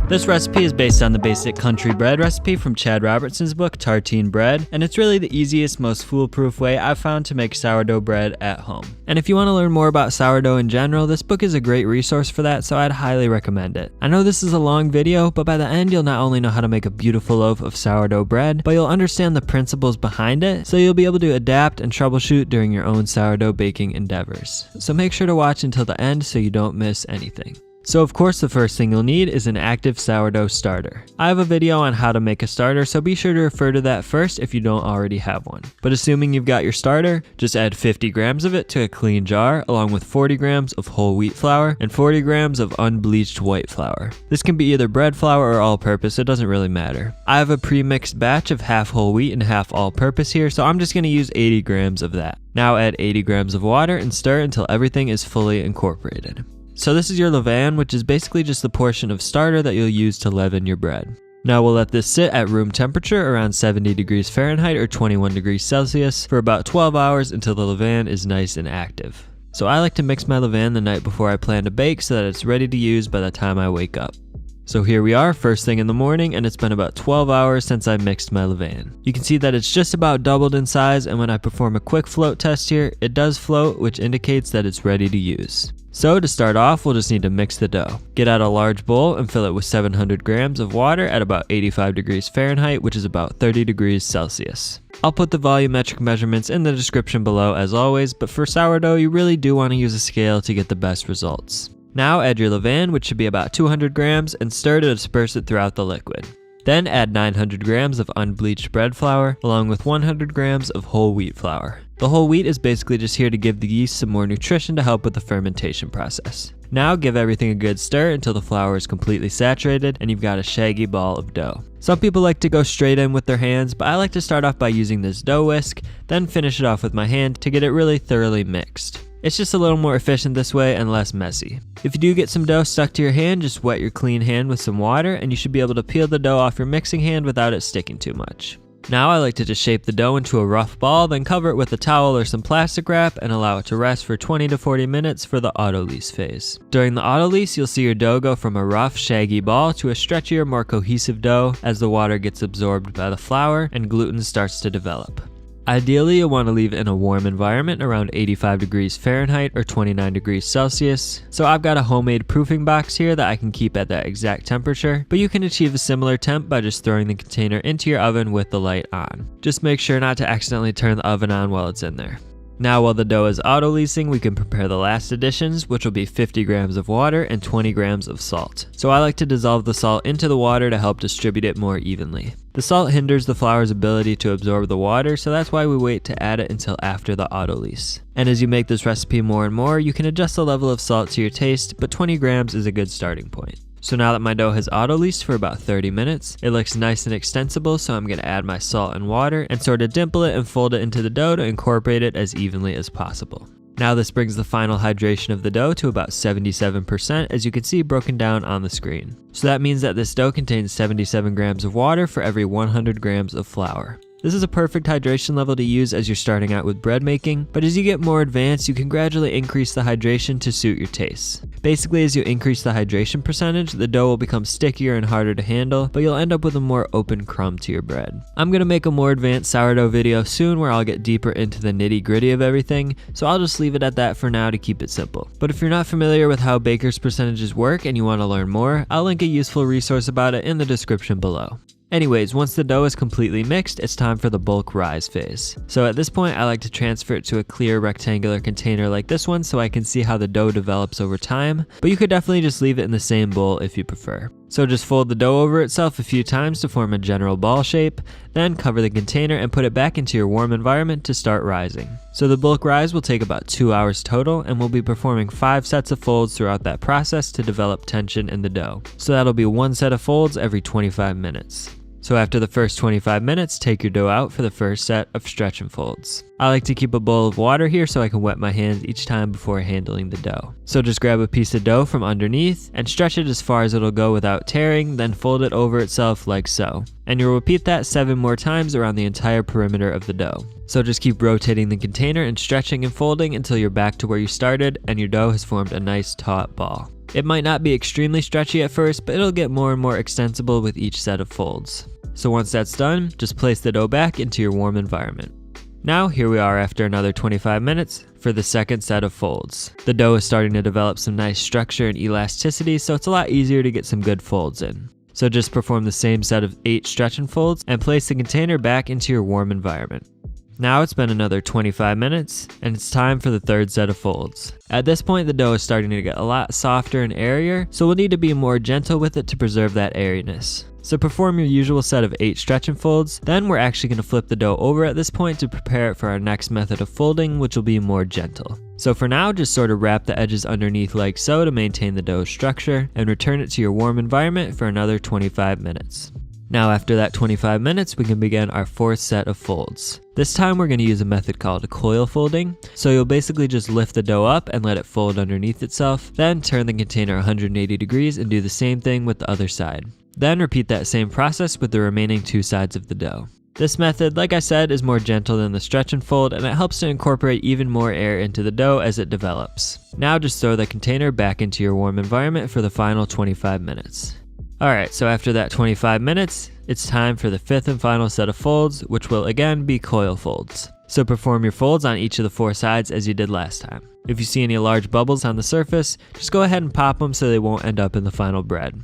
This recipe is based on the basic country bread recipe from Chad Robertson's book, Tartine Bread, and it's really the easiest, most foolproof way I've found to make sourdough bread at home. And if you want to learn more about sourdough in general, this book is a great resource for that, so I'd highly recommend it. I know this is a long video, but by the end you'll not only know how to make a beautiful loaf of sourdough bread, but you'll understand the principles behind it, so you'll be able to adapt and troubleshoot during your own sourdough baking endeavors. So make sure to watch until the end so you don't miss anything. So of course the first thing you'll need is an active sourdough starter. I have a video on how to make a starter, so be sure to refer to that first if you don't already have one. But assuming you've got your starter, just add 50 grams of it to a clean jar along with 40 grams of whole wheat flour and 40 grams of unbleached white flour. This can be either bread flour or all-purpose, it doesn't really matter. I have a pre-mixed batch of half whole wheat and half all-purpose here, so I'm just going to use 80 grams of that. Now add 80 grams of water and stir until everything is fully incorporated. So this is your levain, which is basically just the portion of starter that you'll use to leaven your bread. Now we'll let this sit at room temperature around 70 degrees Fahrenheit or 21 degrees Celsius for about 12 hours until the levain is nice and active. So I like to mix my levain the night before I plan to bake so that it's ready to use by the time I wake up. So here we are, first thing in the morning, and it's been about 12 hours since I mixed my levain. You can see that it's just about doubled in size, and when I perform a quick float test here, it does float, which indicates that it's ready to use. So to start off, we'll just need to mix the dough. Get out a large bowl and fill it with 700 grams of water at about 85 degrees Fahrenheit, which is about 30 degrees Celsius. I'll put the volumetric measurements in the description below as always, but for sourdough, you really do want to use a scale to get the best results. Now add your levain, which should be about 200 grams, and stir to disperse it throughout the liquid. Then add 900 grams of unbleached bread flour, along with 100 grams of whole wheat flour. The whole wheat is basically just here to give the yeast some more nutrition to help with the fermentation process. Now give everything a good stir until the flour is completely saturated and you've got a shaggy ball of dough. Some people like to go straight in with their hands, but I like to start off by using this dough whisk, then finish it off with my hand to get it really thoroughly mixed. It's just a little more efficient this way and less messy. If you do get some dough stuck to your hand, just wet your clean hand with some water and you should be able to peel the dough off your mixing hand without it sticking too much. Now I like to just shape the dough into a rough ball, then cover it with a towel or some plastic wrap and allow it to rest for 20 to 40 minutes for the autolyse phase. During the autolyse, you'll see your dough go from a rough, shaggy ball to a stretchier, more cohesive dough as the water gets absorbed by the flour and gluten starts to develop. Ideally, you'll want to leave it in a warm environment around 85 degrees Fahrenheit or 29 degrees Celsius. So I've got a homemade proofing box here that I can keep at that exact temperature, but you can achieve a similar temp by just throwing the container into your oven with the light on. Just make sure not to accidentally turn the oven on while it's in there. Now while the dough is autolysing, we can prepare the last additions, which will be 50 grams of water and 20 grams of salt. So I like to dissolve the salt into the water to help distribute it more evenly. The salt hinders the flour's ability to absorb the water, so that's why we wait to add it until after the autolyse. And as you make this recipe more and more, you can adjust the level of salt to your taste, but 20 grams is a good starting point. So now that my dough has autolysed for about 30 minutes, it looks nice and extensible, so I'm going to add my salt and water and sort of dimple it and fold it into the dough to incorporate it as evenly as possible. Now this brings the final hydration of the dough to about 77%, as you can see broken down on the screen. So that means that this dough contains 77 grams of water for every 100 grams of flour. This is a perfect hydration level to use as you're starting out with bread making, but as you get more advanced, you can gradually increase the hydration to suit your tastes. Basically, as you increase the hydration percentage, the dough will become stickier and harder to handle, but you'll end up with a more open crumb to your bread. I'm going to make a more advanced sourdough video soon where I'll get deeper into the nitty-gritty of everything, so I'll just leave it at that for now to keep it simple. But if you're not familiar with how baker's percentages work and you want to learn more, I'll link a useful resource about it in the description below. Anyways, once the dough is completely mixed, it's time for the bulk rise phase. So at this point, I like to transfer it to a clear rectangular container like this one so I can see how the dough develops over time, but you could definitely just leave it in the same bowl if you prefer. So just fold the dough over itself a few times to form a general ball shape, then cover the container and put it back into your warm environment to start rising. So the bulk rise will take about 2 hours total, and we'll be performing 5 sets of folds throughout that process to develop tension in the dough. So that'll be 1 set of folds every 25 minutes. So after the first 25 minutes, take your dough out for the first set of stretch and folds. I like to keep a bowl of water here so I can wet my hands each time before handling the dough. So just grab a piece of dough from underneath and stretch it as far as it'll go without tearing, then fold it over itself like so. And you'll repeat that 7 more times around the entire perimeter of the dough. So just keep rotating the container and stretching and folding until you're back to where you started and your dough has formed a nice taut ball. It might not be extremely stretchy at first, but it'll get more and more extensible with each set of folds. So once that's done, just place the dough back into your warm environment. Now here we are after another 25 minutes for the second set of folds. The dough is starting to develop some nice structure and elasticity, so it's a lot easier to get some good folds in. So just perform the same set of 8 stretch and folds and place the container back into your warm environment. Now it's been another 25 minutes and it's time for the third set of folds. At this point the dough is starting to get a lot softer and airier, so we'll need to be more gentle with it to preserve that airiness. So perform your usual set of 8 stretch and folds, then we're actually going to flip the dough over at this point to prepare it for our next method of folding, which will be more gentle. So for now, just sort of wrap the edges underneath like so to maintain the dough structure, and return it to your warm environment for another 25 minutes. Now after that 25 minutes, we can begin our fourth set of folds. This time we're going to use a method called coil folding. So you'll basically just lift the dough up and let it fold underneath itself, then turn the container 180 degrees and do the same thing with the other side. Then repeat that same process with the remaining 2 sides of the dough. This method, like I said, is more gentle than the stretch and fold, and it helps to incorporate even more air into the dough as it develops. Now just throw the container back into your warm environment for the final 25 minutes. Alright, so after that 25 minutes, it's time for the 5th and final set of folds, which will again be coil folds. So perform your folds on each of the 4 sides as you did last time. If you see any large bubbles on the surface, just go ahead and pop them so they won't end up in the final bread.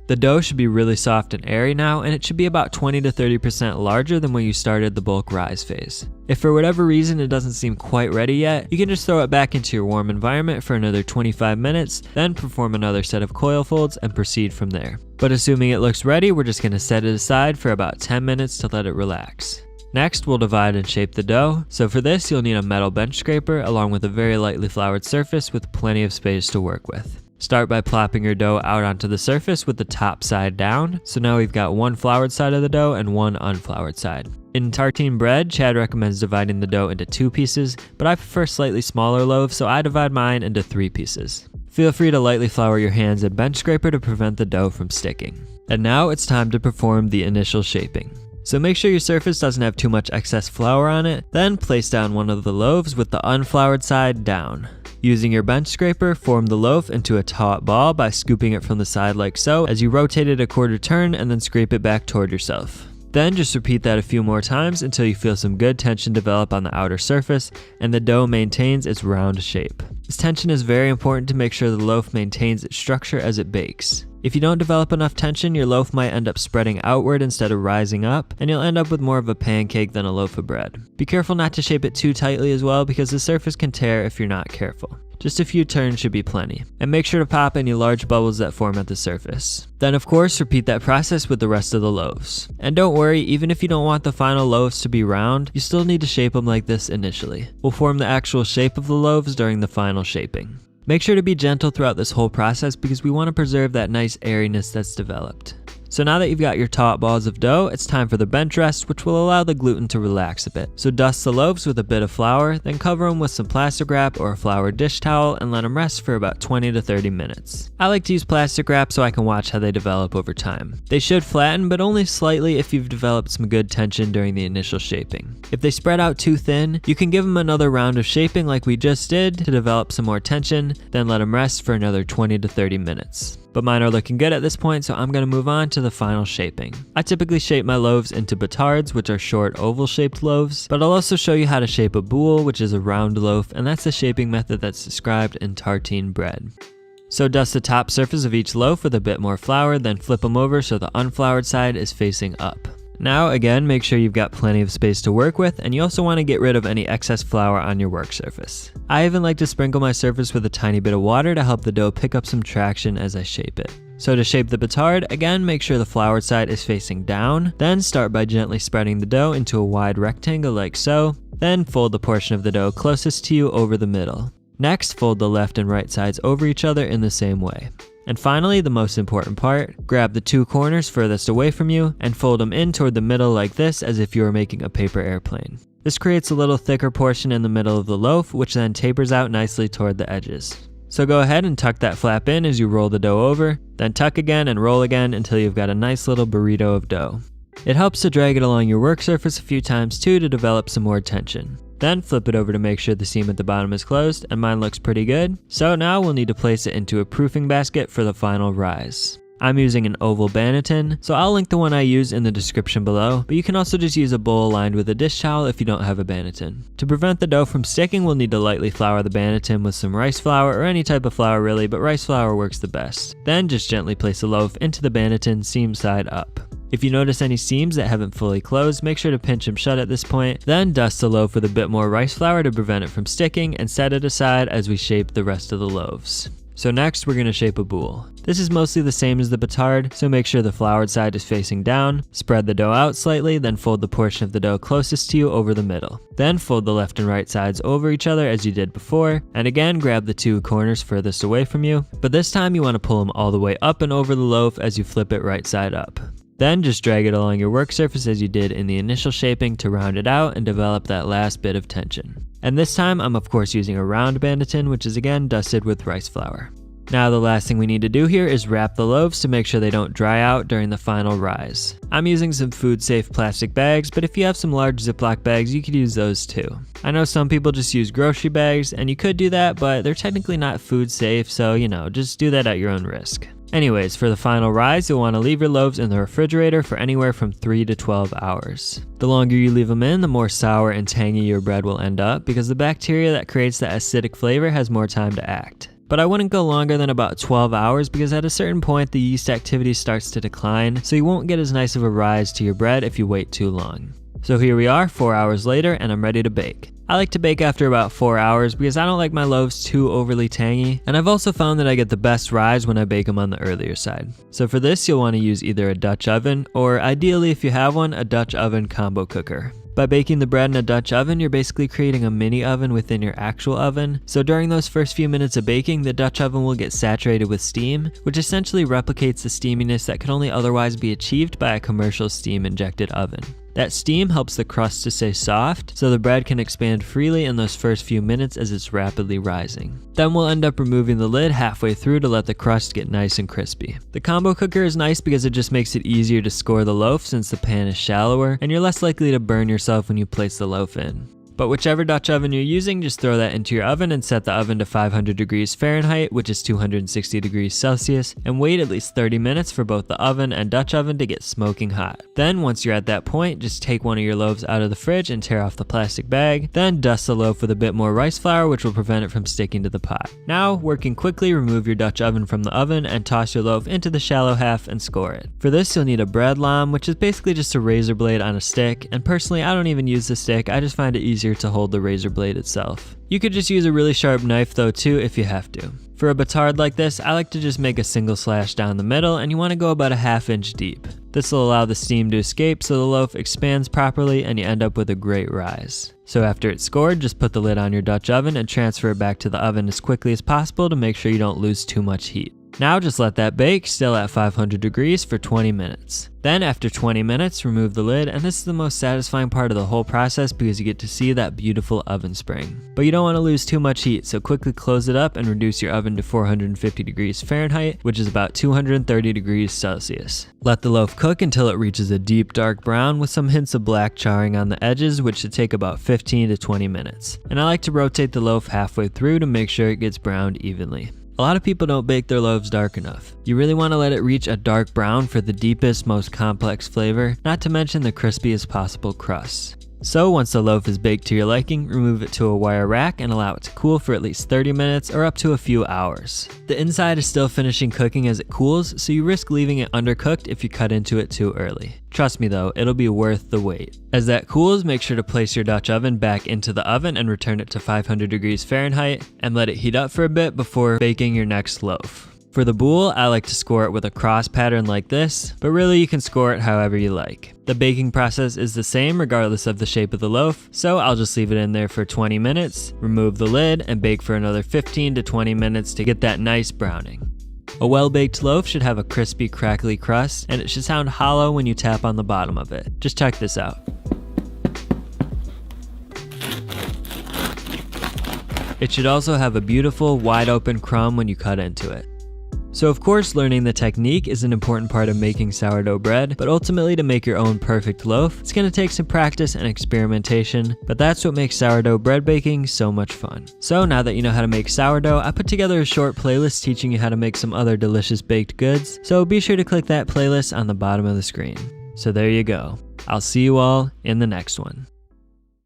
The dough should be really soft and airy now, and it should be about 20 to 30% larger than when you started the bulk rise phase. If for whatever reason it doesn't seem quite ready yet, you can just throw it back into your warm environment for another 25 minutes, then perform another set of coil folds and proceed from there. But assuming it looks ready, we're just going to set it aside for about 10 minutes to let it relax. Next, we'll divide and shape the dough. So for this, you'll need a metal bench scraper along with a very lightly floured surface with plenty of space to work with. Start by plopping your dough out onto the surface with the top side down. So now we've got one floured side of the dough and one unfloured side. In tartine bread, Chad recommends dividing the dough into 2 pieces, but I prefer slightly smaller loaves, so I divide mine into 3 pieces. Feel free to lightly flour your hands and bench scraper to prevent the dough from sticking. And now it's time to perform the initial shaping. So make sure your surface doesn't have too much excess flour on it, then place down one of the loaves with the unfloured side down. Using your bench scraper, form the loaf into a taut ball by scooping it from the side like so as you rotate it a quarter turn and then scrape it back toward yourself. Then just repeat that a few more times until you feel some good tension develop on the outer surface and the dough maintains its round shape. This tension is very important to make sure the loaf maintains its structure as it bakes. If you don't develop enough tension, your loaf might end up spreading outward instead of rising up, and you'll end up with more of a pancake than a loaf of bread. Be careful not to shape it too tightly as well, because the surface can tear if you're not careful. Just a few turns should be plenty. And make sure to pop any large bubbles that form at the surface. Then of course, repeat that process with the rest of the loaves. And don't worry, even if you don't want the final loaves to be round, you still need to shape them like this initially. We'll form the actual shape of the loaves during the final shaping. Make sure to be gentle throughout this whole process because we want to preserve that nice airiness that's developed. So now that you've got your taut balls of dough, it's time for the bench rest, which will allow the gluten to relax a bit. So dust the loaves with a bit of flour, then cover them with some plastic wrap or a flour dish towel and let them rest for about 20 to 30 minutes. I like to use plastic wrap so I can watch how they develop over time. They should flatten, but only slightly if you've developed some good tension during the initial shaping. If they spread out too thin, you can give them another round of shaping like we just did to develop some more tension, then let them rest for another 20 to 30 minutes. But mine are looking good at this point, so I'm going to move on to the final shaping. I typically shape my loaves into batards, which are short oval shaped loaves, but I'll also show you how to shape a boule, which is a round loaf, and that's the shaping method that's described in tartine bread. So dust the top surface of each loaf with a bit more flour, then flip them over so the unfloured side is facing up. Now again, make sure you've got plenty of space to work with, and you also want to get rid of any excess flour on your work surface. I even like to sprinkle my surface with a tiny bit of water to help the dough pick up some traction as I shape it. So to shape the batard, again make sure the floured side is facing down, then start by gently spreading the dough into a wide rectangle like so, then fold the portion of the dough closest to you over the middle. Next, fold the left and right sides over each other in the same way. And finally, the most important part, grab the 2 corners furthest away from you and fold them in toward the middle like this as if you were making a paper airplane. This creates a little thicker portion in the middle of the loaf, which then tapers out nicely toward the edges. So go ahead and tuck that flap in as you roll the dough over, then tuck again and roll again until you've got a nice little burrito of dough. It helps to drag it along your work surface a few times too to develop some more tension. Then flip it over to make sure the seam at the bottom is closed, and mine looks pretty good. So now we'll need to place it into a proofing basket for the final rise. I'm using an oval banneton, so I'll link the one I use in the description below, but you can also just use a bowl lined with a dish towel if you don't have a banneton. To prevent the dough from sticking, we'll need to lightly flour the banneton with some rice flour, or any type of flour really, but rice flour works the best. Then just gently place the loaf into the banneton, seam side up. If you notice any seams that haven't fully closed, make sure to pinch them shut at this point. Then dust the loaf with a bit more rice flour to prevent it from sticking, and set it aside as we shape the rest of the loaves. So next we're going to shape a boule. This is mostly the same as the batard, so make sure the floured side is facing down. Spread the dough out slightly, then fold the portion of the dough closest to you over the middle. Then fold the left and right sides over each other as you did before, and again grab the two corners furthest away from you, but this time you want to pull them all the way up and over the loaf as you flip it right side up. Then just drag it along your work surface as you did in the initial shaping to round it out and develop that last bit of tension. And this time I'm of course using a round banneton, which is again dusted with rice flour. Now the last thing we need to do here is wrap the loaves to make sure they don't dry out during the final rise. I'm using some food safe plastic bags, but if you have some large Ziploc bags you could use those too. I know some people just use grocery bags, and you could do that, but they're technically not food safe, so just do that at your own risk. Anyways, for the final rise, you'll want to leave your loaves in the refrigerator for anywhere from 3 to 12 hours. The longer you leave them in, the more sour and tangy your bread will end up, because the bacteria that creates the acidic flavor has more time to act. But I wouldn't go longer than about 12 hours because at a certain point the yeast activity starts to decline, so you won't get as nice of a rise to your bread if you wait too long. So here we are 4 hours later and I'm ready to bake. I like to bake after about 4 hours because I don't like my loaves too overly tangy, and I've also found that I get the best rise when I bake them on the earlier side. So for this you'll want to use either a Dutch oven, or ideally if you have one, a Dutch oven combo cooker. By baking the bread in a Dutch oven, you're basically creating a mini oven within your actual oven. So during those first few minutes of baking, the Dutch oven will get saturated with steam, which essentially replicates the steaminess that could only otherwise be achieved by a commercial steam injected oven. That steam helps the crust to stay soft, so the bread can expand freely in those first few minutes as it's rapidly rising. Then we'll end up removing the lid halfway through to let the crust get nice and crispy. The combo cooker is nice because it just makes it easier to score the loaf since the pan is shallower, and you're less likely to burn yourself when you place the loaf in. But whichever Dutch oven you're using, just throw that into your oven and set the oven to 500 degrees Fahrenheit, which is 260 degrees Celsius, and wait at least 30 minutes for both the oven and Dutch oven to get smoking hot. Then once you're at that point, just take one of your loaves out of the fridge and tear off the plastic bag, then dust the loaf with a bit more rice flour, which will prevent it from sticking to the pot. Now, working quickly, remove your Dutch oven from the oven and toss your loaf into the shallow half and score it. For this you'll need a bread lamb, which is basically just a razor blade on a stick, and personally I don't even use the stick, I just find it easier to hold the razor blade itself. You could just use a really sharp knife though too if you have to. For a batard like this, I like to just make a single slash down the middle, and you want to go about a ½ inch deep. This will allow the steam to escape so the loaf expands properly and you end up with a great rise. So after it's scored, just put the lid on your Dutch oven and transfer it back to the oven as quickly as possible to make sure you don't lose too much heat. Now just let that bake, still at 500 degrees, for 20 minutes. Then after 20 minutes, remove the lid, and this is the most satisfying part of the whole process because you get to see that beautiful oven spring. But you don't want to lose too much heat, so quickly close it up and reduce your oven to 450 degrees Fahrenheit, which is about 230 degrees Celsius. Let the loaf cook until it reaches a deep dark brown with some hints of black charring on the edges, which should take about 15 to 20 minutes. And I like to rotate the loaf halfway through to make sure it gets browned evenly. A lot of people don't bake their loaves dark enough. You really want to let it reach a dark brown for the deepest, most complex flavor, not to mention the crispiest possible crust. So once the loaf is baked to your liking, remove it to a wire rack and allow it to cool for at least 30 minutes or up to a few hours. The inside is still finishing cooking as it cools, so you risk leaving it undercooked if you cut into it too early. Trust me though, it'll be worth the wait. As that cools, make sure to place your Dutch oven back into the oven and return it to 500 degrees Fahrenheit and let it heat up for a bit before baking your next loaf. For the boule, I like to score it with a cross pattern like this, but really you can score it however you like. The baking process is the same regardless of the shape of the loaf, so I'll just leave it in there for 20 minutes, remove the lid, and bake for another 15 to 20 minutes to get that nice browning. A well-baked loaf should have a crispy, crackly crust, and it should sound hollow when you tap on the bottom of it. Just check this out. It should also have a beautiful, wide-open crumb when you cut into it. So of course, learning the technique is an important part of making sourdough bread, but ultimately to make your own perfect loaf, it's gonna take some practice and experimentation, but that's what makes sourdough bread baking so much fun. So now that you know how to make sourdough, I put together a short playlist teaching you how to make some other delicious baked goods, so be sure to click that playlist on the bottom of the screen. So there you go. I'll see you all in the next one.